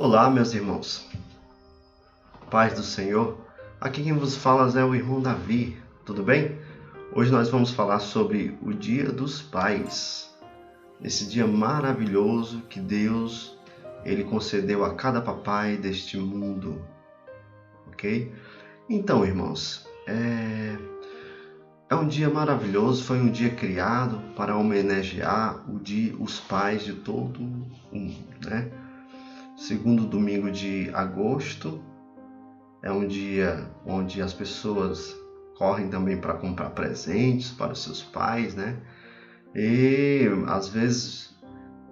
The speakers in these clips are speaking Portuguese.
Olá, meus irmãos. Paz do Senhor. Aqui quem vos fala é o irmão Davi. Tudo bem? Hoje nós vamos falar sobre o Dia dos Pais. Esse dia maravilhoso que Deus ele concedeu a cada papai deste mundo. Ok? Então, irmãos, é um dia maravilhoso. Foi um dia criado para homenagear os pais de todo o mundo, né? Segundo domingo de agosto é um dia onde as pessoas correm também para comprar presentes para os seus pais, né? E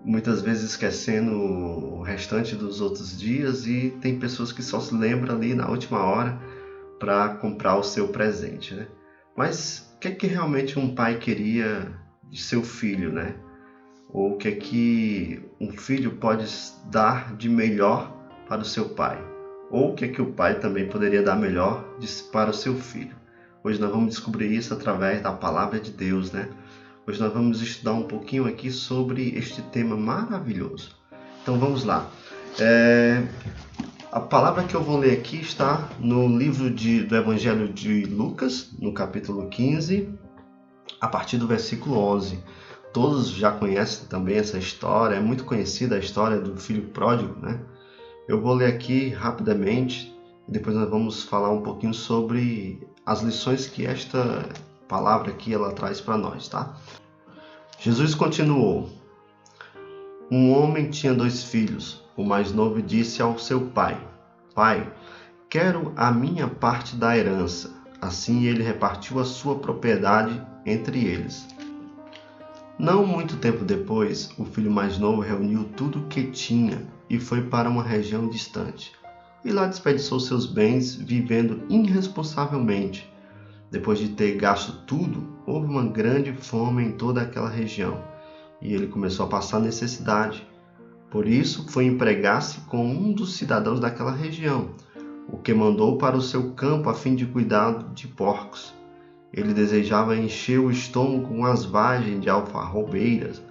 muitas vezes esquecendo o restante dos outros dias, e tem pessoas que só se lembram ali na última hora para comprar o seu presente, né? Mas o que é que realmente um pai queria de seu filho, né? Ou o que é que um filho pode dar de melhor para o seu pai? Ou o que é que o pai também poderia dar melhor para o seu filho? Hoje nós vamos descobrir isso através da palavra de Deus, né? Hoje nós vamos estudar um pouquinho aqui sobre este tema maravilhoso. Então vamos lá. A palavra que eu vou ler aqui está no livro do Evangelho de Lucas, no capítulo 15, a partir do versículo 11. Todos já conhecem também essa história, é muito conhecida a história do filho pródigo, né? Eu vou ler aqui rapidamente e depois nós vamos falar um pouquinho sobre as lições que esta palavra aqui ela traz para nós, tá? Jesus continuou: Um homem tinha 2 filhos. O mais novo disse ao seu pai: Pai, quero a minha parte da herança. Assim ele repartiu a sua propriedade entre eles. Não muito tempo depois, o filho mais novo reuniu tudo o que tinha e foi para uma região distante. E lá desperdiçou seus bens vivendo irresponsavelmente. Depois de ter gasto tudo, houve uma grande fome em toda aquela região e ele começou a passar necessidade. Por isso, foi empregar-se com um dos cidadãos daquela região, o que mandou para o seu campo a fim de cuidar de porcos. Ele desejava encher o estômago com as vagens de alfarrobeiras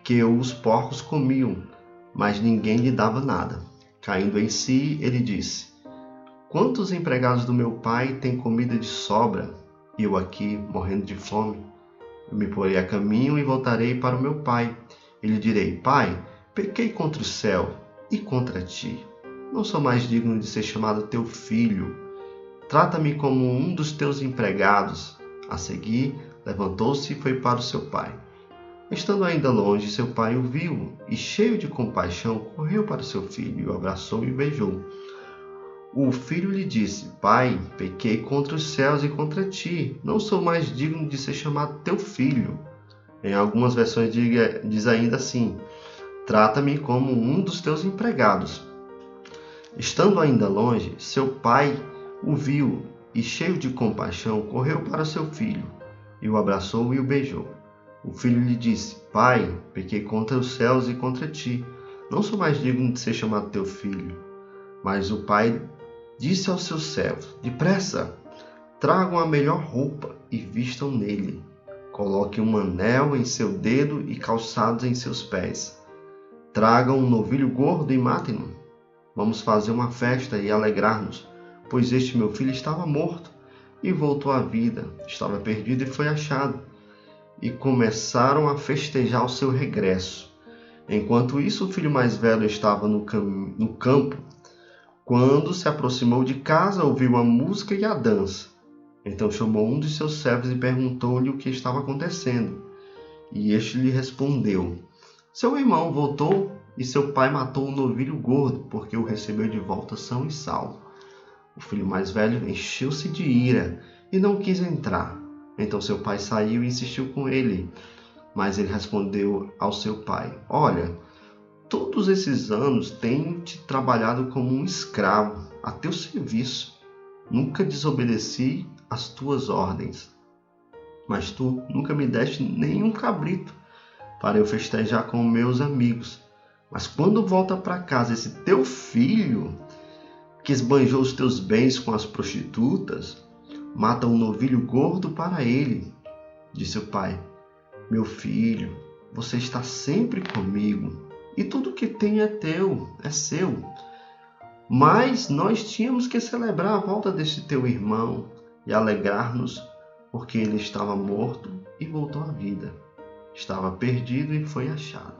que os porcos comiam, mas ninguém lhe dava nada. Caindo em si, ele disse: Quantos empregados do meu pai têm comida de sobra, e eu aqui morrendo de fome? Eu me porei a caminho e voltarei para o meu pai. E lhe direi: Pai, pequei contra o céu e contra ti. Não sou mais digno de ser chamado teu filho. Trata-me como um dos teus empregados. A seguir, levantou-se e foi para o seu pai. Estando ainda longe, seu pai o viu e, cheio de compaixão, correu para o seu filho, e o abraçou e o beijou. O filho lhe disse: Pai, pequei contra os céus e contra ti. Não sou mais digno de ser chamado teu filho. Em algumas versões diz ainda assim: Trata-me como um dos teus empregados. Estando ainda longe, seu pai o viu e, cheio de compaixão, correu para seu filho, e o abraçou e o beijou. O filho lhe disse: Pai, pequei contra os céus e contra ti. Não sou mais digno de ser chamado teu filho. Mas o pai disse aos seus servos: Depressa, tragam a melhor roupa e vistam nele. Coloquem um anel em seu dedo e calçados em seus pés. Tragam um novilho gordo e matem-no. Vamos fazer uma festa e alegrar-nos, pois este meu filho estava morto e voltou à vida, estava perdido e foi achado. E começaram a festejar o seu regresso. Enquanto isso, o filho mais velho estava no campo. Quando se aproximou de casa, ouviu a música e a dança. Então chamou um dos seus servos e perguntou-lhe o que estava acontecendo. E este lhe respondeu: Seu irmão voltou e seu pai matou um novilho gordo, porque o recebeu de volta são e salvo. O filho mais velho encheu-se de ira e não quis entrar. Então seu pai saiu e insistiu com ele. Mas ele respondeu ao seu pai: Olha, todos esses anos tenho-te trabalhado como um escravo a teu serviço. Nunca desobedeci às tuas ordens. Mas tu nunca me deste nenhum cabrito para eu festejar com meus amigos. Mas quando volta para casa esse teu filho, que esbanjou os teus bens com as prostitutas, mata um novilho gordo para ele. Disse o pai: Meu filho, você está sempre comigo, e tudo que tenho é teu, é seu. Mas nós tínhamos que celebrar a volta desse teu irmão e alegrar-nos, porque ele estava morto e voltou à vida. Estava perdido e foi achado.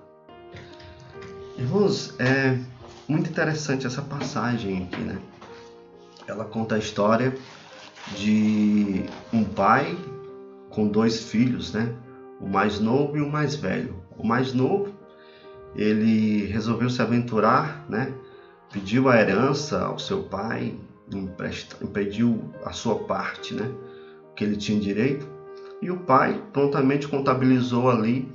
Irmãos, é muito interessante essa passagem aqui, né? Ela conta a história de um pai com 2 filhos, né? O mais novo e o mais velho. O mais novo, ele resolveu se aventurar, né? Pediu a herança ao seu pai, pediu a sua parte, né? Que ele tinha direito. E o pai prontamente contabilizou ali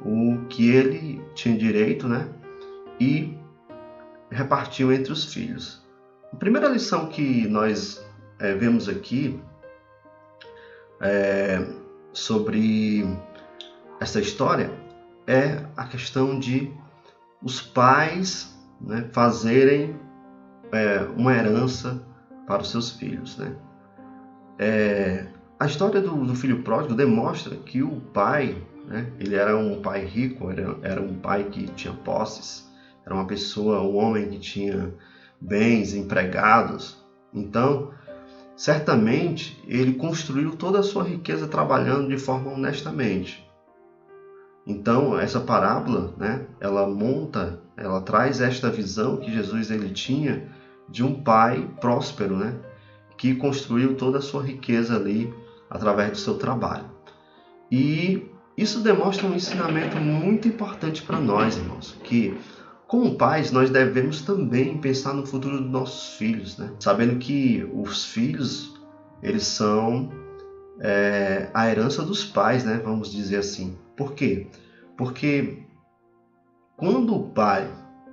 o que ele tinha direito, né? E repartiu entre os filhos. A primeira lição que nós vemos aqui sobre essa história é a questão de os pais, né, fazerem uma herança para os seus filhos, né? A história do filho pródigo demonstra que o pai, né, ele era um pai rico, era um pai que tinha posses, era uma pessoa, um homem que tinha bens, empregados. Então, certamente, ele construiu toda a sua riqueza trabalhando de forma honestamente. Então, essa parábola, né, ela traz esta visão que Jesus ele tinha de um pai próspero, né, que construiu toda a sua riqueza ali através do seu trabalho. E isso demonstra um ensinamento muito importante para nós, irmãos, que como pais nós devemos também pensar no futuro dos nossos filhos, né? Sabendo que os filhos, eles são a herança dos pais, né? Vamos dizer assim. Por quê? Porque quando o pai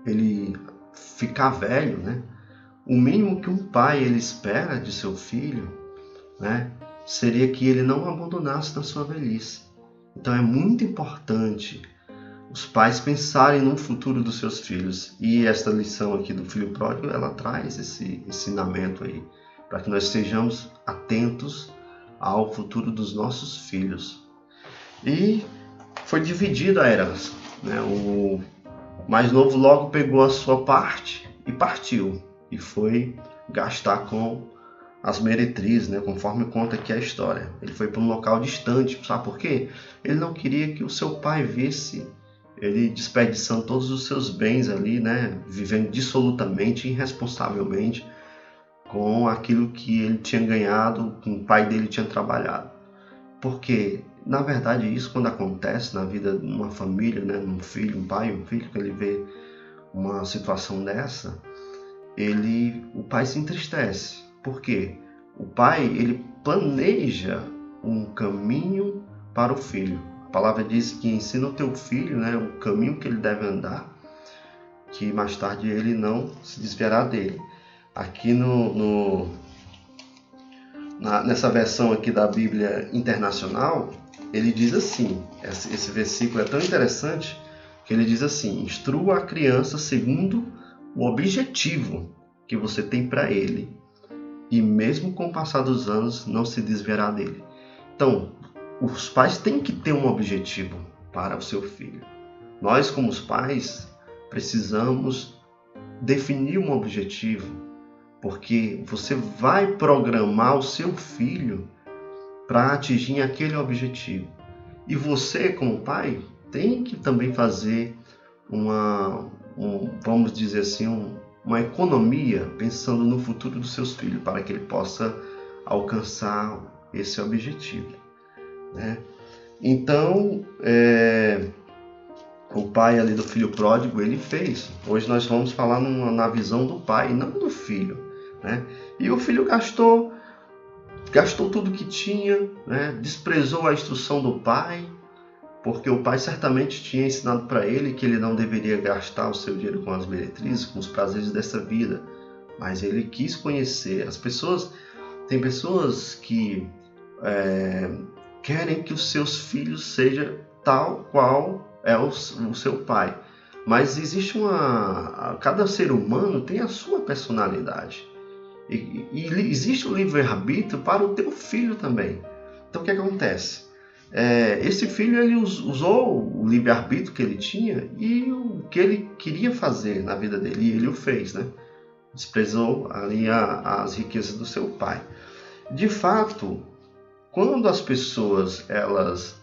ele ficar velho, né? O mínimo que um pai ele espera de seu filho, né? Seria que ele não abandonasse na sua velhice. Então é muito importante os pais pensarem no futuro dos seus filhos. E esta lição aqui do filho pródigo, ela traz esse ensinamento aí, para que nós estejamos atentos ao futuro dos nossos filhos. E foi dividida a herança, né? O mais novo logo pegou a sua parte e partiu, e foi gastar com as meretrizes, né? Conforme conta aqui a história. Ele foi para um local distante, sabe por quê? Ele não queria que o seu pai visse ele desperdiçando todos os seus bens ali, né? Vivendo dissolutamente, irresponsavelmente com aquilo que ele tinha ganhado, com o pai dele tinha trabalhado. Porque, na verdade, isso quando acontece na vida de uma família, né? Um filho, um pai, um filho, que ele vê uma situação dessa, o pai se entristece. Por quê? O pai, ele planeja um caminho para o filho. A palavra diz que ensina o teu filho, né, o caminho que ele deve andar, que mais tarde ele não se desviará dele. Aqui nessa versão aqui da Bíblia Internacional, ele diz assim, esse versículo é tão interessante, que ele diz assim: instrua a criança segundo o objetivo que você tem para ele, e mesmo com o passar dos anos não se desviará dele. Então, os pais têm que ter um objetivo para o seu filho. Nós, como os pais, precisamos definir um objetivo, porque você vai programar o seu filho para atingir aquele objetivo. E você, como pai, tem que também fazer vamos dizer assim, uma economia pensando no futuro dos seus filhos, para que ele possa alcançar esse objetivo, né? Então, o pai ali do filho pródigo, ele fez. Hoje nós vamos falar na visão do pai, não do filho, né? E o filho gastou tudo que tinha, né? Desprezou a instrução do pai, porque o pai certamente tinha ensinado para ele que ele não deveria gastar o seu dinheiro com as meretrizes, com os prazeres dessa vida. Mas ele quis conhecer. Tem pessoas que querem que os seus filhos sejam tal qual é o seu pai. Mas existe cada ser humano tem a sua personalidade. E existe o livre-arbítrio para o teu filho também. Então o que acontece? Esse filho ele usou o livre-arbítrio que ele tinha e o que ele queria fazer na vida dele, e ele o fez, né? desprezou ali as riquezas do seu pai. De fato, quando as pessoas elas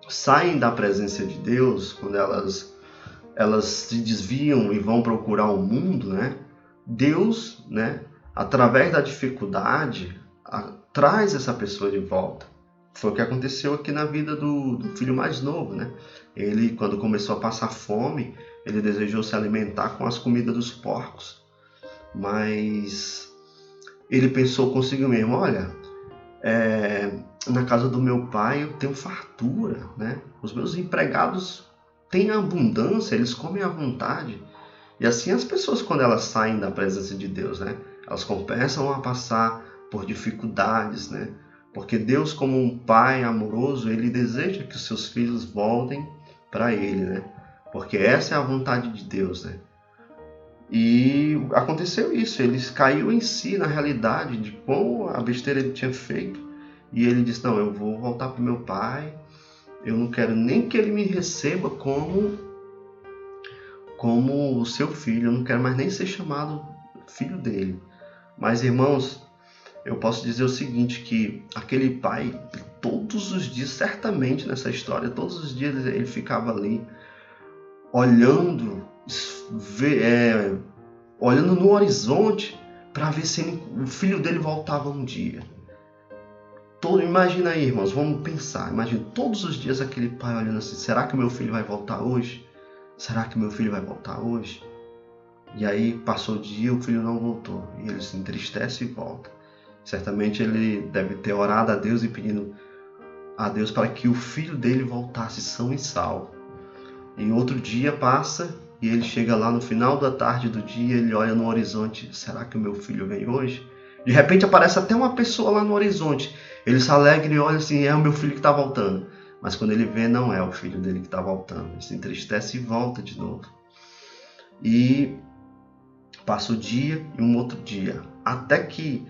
saem da presença de Deus, quando elas se desviam e vão procurar o mundo, né? Deus, né, através da dificuldade, traz essa pessoa de volta. Foi o que aconteceu aqui na vida do filho mais novo, né? Ele, quando começou a passar fome, ele desejou se alimentar com as comidas dos porcos. Mas ele pensou consigo mesmo, olha, na casa do meu pai eu tenho fartura, né? Os meus empregados têm abundância, eles comem à vontade. E assim as pessoas, quando elas saem da presença de Deus, né? Elas começam a passar por dificuldades, né? Porque Deus, como um pai amoroso, ele deseja que os seus filhos voltem para ele, né? Porque essa é a vontade de Deus, né? E aconteceu isso, ele caiu em si na realidade de como a besteira ele tinha feito. E ele disse, não, eu vou voltar para o meu pai, eu não quero nem que ele me receba como o seu filho, eu não quero mais nem ser chamado filho dele. Mas, irmãos, eu posso dizer o seguinte, que aquele pai, todos os dias, certamente nessa história, todos os dias ele ficava ali, olhando no horizonte para ver se o filho dele voltava um dia. Imagina aí, irmãos, vamos pensar. Imagina todos os dias aquele pai olhando assim, será que meu filho vai voltar hoje? Será que meu filho vai voltar hoje? E aí passou o dia, o filho não voltou. E ele se entristece e volta. Certamente ele deve ter orado a Deus e pedindo a Deus para que o filho dele voltasse são e salvo. E outro dia passa e ele chega lá no final da tarde do dia, ele olha no horizonte, será que o meu filho vem hoje? De repente aparece até uma pessoa lá no horizonte. Ele se alegra e olha assim, é o meu filho que está voltando. Mas quando ele vê, não é o filho dele que está voltando. Ele se entristece e volta de novo. E passa o dia e um outro dia. Até que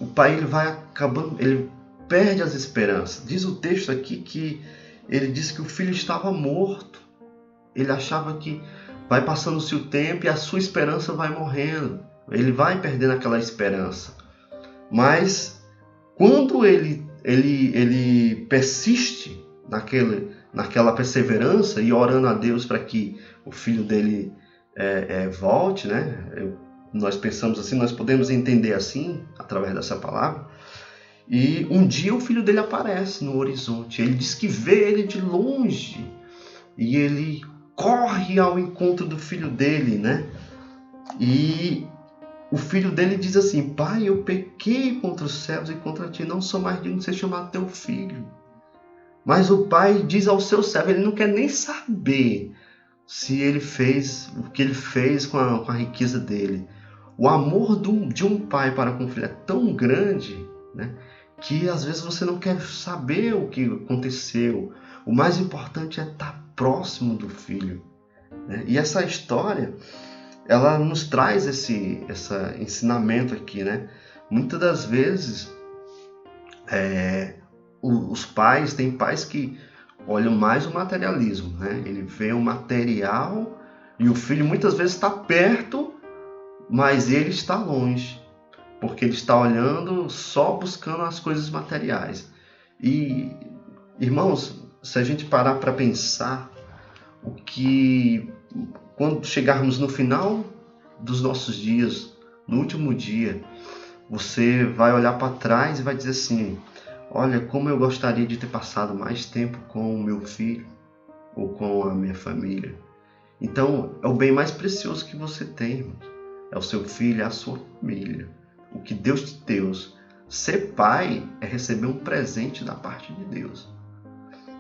o pai ele vai acabando, ele perde as esperanças. Diz o texto aqui que ele disse que o filho estava morto. Ele achava que vai passando-se o tempo e a sua esperança vai morrendo. Ele vai perdendo aquela esperança. Mas quando ele persiste naquela perseverança e orando a Deus para que o filho dele volte, né? Nós pensamos assim, nós podemos entender assim, através dessa palavra. E um dia o filho dele aparece no horizonte. Ele diz que vê ele de longe. E ele corre ao encontro do filho dele, né? E o filho dele diz assim, pai, eu pequei contra os céus e contra ti, não sou mais digno de ser chamado teu filho. Mas o pai diz ao seu servo, ele não quer nem saber se ele fez o que ele fez com a riqueza dele. O amor de um pai para com o filho é tão grande, né, que às vezes você não quer saber o que aconteceu. O mais importante é estar próximo do filho, né? E essa história, ela nos traz esse ensinamento aqui, né? Muitas das vezes, os pais, tem pais que olham mais o materialismo, né? Ele vê o material e o filho muitas vezes está perto, mas ele está longe, porque ele está olhando só buscando as coisas materiais. E, irmãos, se a gente parar para pensar, quando chegarmos no final dos nossos dias, no último dia, você vai olhar para trás e vai dizer assim, olha, como eu gostaria de ter passado mais tempo com o meu filho ou com a minha família. Então, é o bem mais precioso que você tem, irmão. É o seu filho, é a sua família. O que Deus te deu. Ser pai é receber um presente da parte de Deus.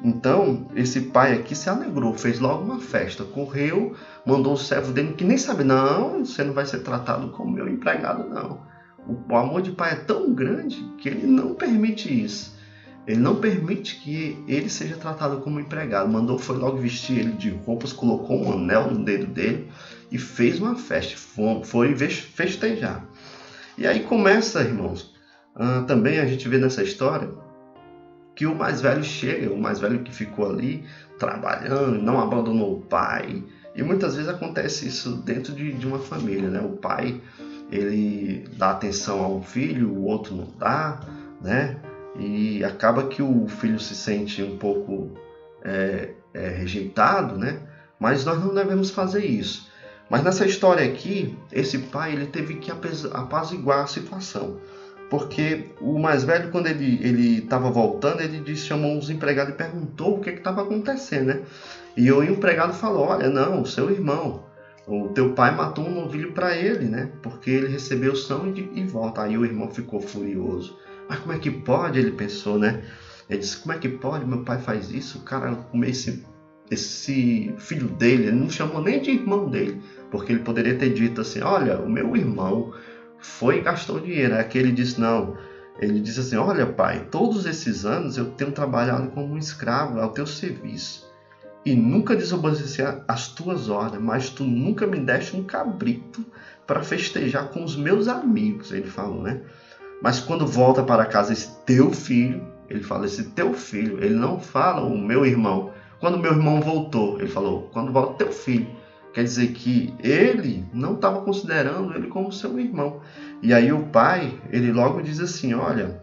Então, esse pai aqui se alegrou, fez logo uma festa, correu, mandou o servo dele, que nem sabe, não, você não vai ser tratado como meu empregado, não. O amor de pai é tão grande que ele não permite isso. Ele não permite que ele seja tratado como empregado. Foi logo vestir ele de roupas, colocou um anel no dedo dele e fez uma festa, foi festejar. E aí começa, irmãos, também a gente vê nessa história que o mais velho chega, o mais velho que ficou ali trabalhando, não abandonou o pai, E muitas vezes acontece isso dentro de uma família, né? O pai, ele dá atenção ao filho, o outro não dá, né? E acaba que o filho se sente um pouco rejeitado, né? Mas nós não devemos fazer isso. Mas nessa história aqui, esse pai ele teve que apaziguar a situação. Porque o mais velho, quando ele estava voltando, ele chamou os empregados e perguntou o que estava acontecendo, né? E o empregado falou, olha, não, o seu irmão, o teu pai matou um novilho para ele, né? Porque ele recebeu sangue e volta. Aí o irmão ficou furioso. Mas como é que pode? Ele pensou, né? Ele disse, como é que pode? Meu pai faz isso? O cara comeu esse filho dele, ele não chamou nem de irmão dele, porque ele poderia ter dito assim, olha, o meu irmão foi e gastou dinheiro. Aqui ele disse, não. Ele disse assim, olha pai, todos esses anos eu tenho trabalhado como um escravo ao teu serviço e nunca desobedeci às tuas ordens, mas tu nunca me deste um cabrito para festejar com os meus amigos, ele falou, né? Mas quando volta para casa esse teu filho, ele fala esse teu filho, ele não fala o meu irmão. Quando meu irmão voltou, ele falou, quando volta teu filho. Quer dizer que ele não estava considerando ele como seu irmão. E aí o pai, ele logo diz assim, olha,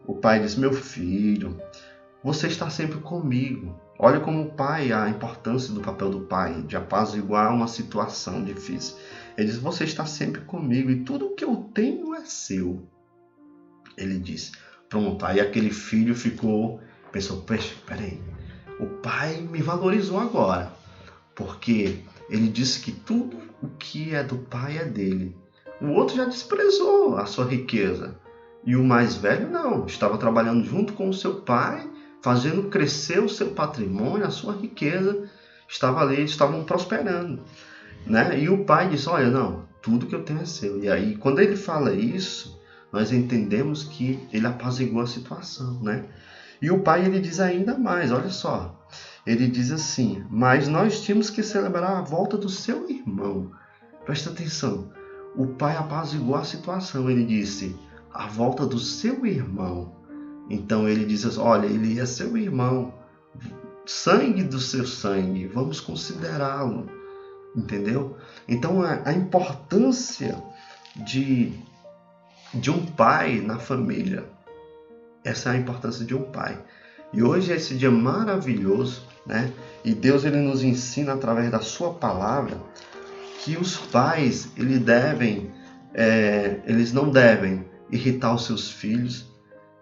o pai diz, meu filho, você está sempre comigo. Olha como o pai, a importância do papel do pai, de apaziguar uma situação difícil. Ele diz, você está sempre comigo e tudo que eu tenho é seu. Ele diz, pronto, aí aquele filho pensou, peraí, o pai me valorizou agora, porque ele disse que tudo o que é do pai é dele. O outro já desprezou a sua riqueza. E o mais velho não, estava trabalhando junto com o seu pai, fazendo crescer o seu patrimônio, a sua riqueza, estava ali, eles estavam prosperando, né? E o pai disse, olha, não, tudo que eu tenho é seu. E aí, quando ele fala isso, nós entendemos que ele apaziguou a situação, né? E o pai, ele diz ainda mais, olha só, ele diz assim, mas nós tínhamos que celebrar a volta do seu irmão. Presta atenção, o pai apaziguou a situação, ele disse, a volta do seu irmão. Então ele diz assim, olha, ele é seu irmão, sangue do seu sangue, vamos considerá-lo, entendeu? Então a importância de um pai na família, essa é a importância de um pai. E hoje é esse dia maravilhoso, né? E Deus ele nos ensina através da sua palavra que os pais eles não devem irritar os seus filhos,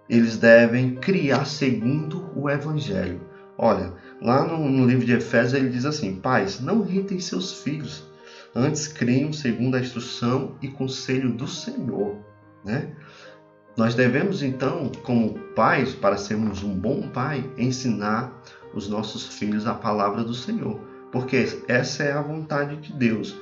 eles devem criar segundo o evangelho. Olha, lá no livro de Efésios ele diz assim, pais, não irritem seus filhos, antes criam segundo a instrução e conselho do Senhor, né? Nós devemos então, como pais, para sermos um bom pai, ensinar os nossos filhos a palavra do Senhor, porque essa é a vontade de Deus.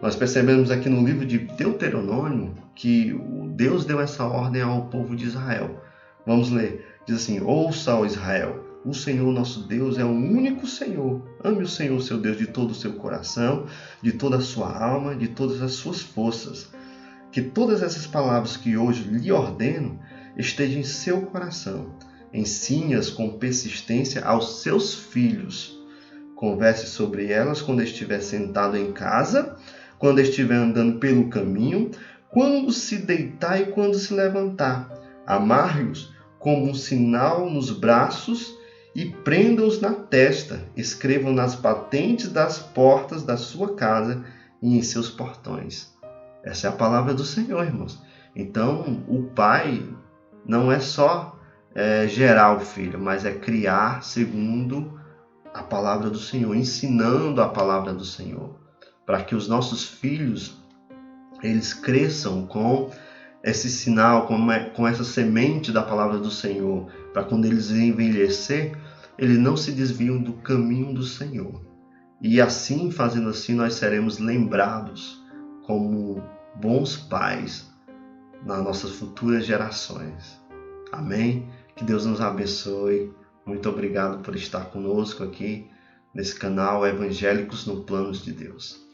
Nós percebemos aqui no livro de Deuteronômio que Deus deu essa ordem ao povo de Israel. Vamos ler, diz assim, ouça, ó Israel, o Senhor nosso Deus é o único Senhor. Ame o Senhor seu Deus de todo o seu coração, de toda a sua alma, de todas as suas forças. Que todas essas palavras que hoje lhe ordeno estejam em seu coração. Ensine-as com persistência aos seus filhos. Converse sobre elas quando estiver sentado em casa, quando estiver andando pelo caminho, quando se deitar e quando se levantar. Amarre-os como um sinal nos braços e prenda-os na testa. Escrevam nas batentes das portas da sua casa e em seus portões. Essa é a palavra do Senhor, irmãos. Então, o pai não é só gerar o filho, mas é criar segundo a palavra do Senhor, ensinando a palavra do Senhor, para que os nossos filhos eles cresçam com esse sinal, com essa semente da palavra do Senhor, para quando eles envelhecer, eles não se desviam do caminho do Senhor. E assim, fazendo assim, nós seremos lembrados como bons pais nas nossas futuras gerações. Amém? Que Deus nos abençoe. Muito obrigado por estar conosco aqui nesse canal Evangélicos no Planos de Deus.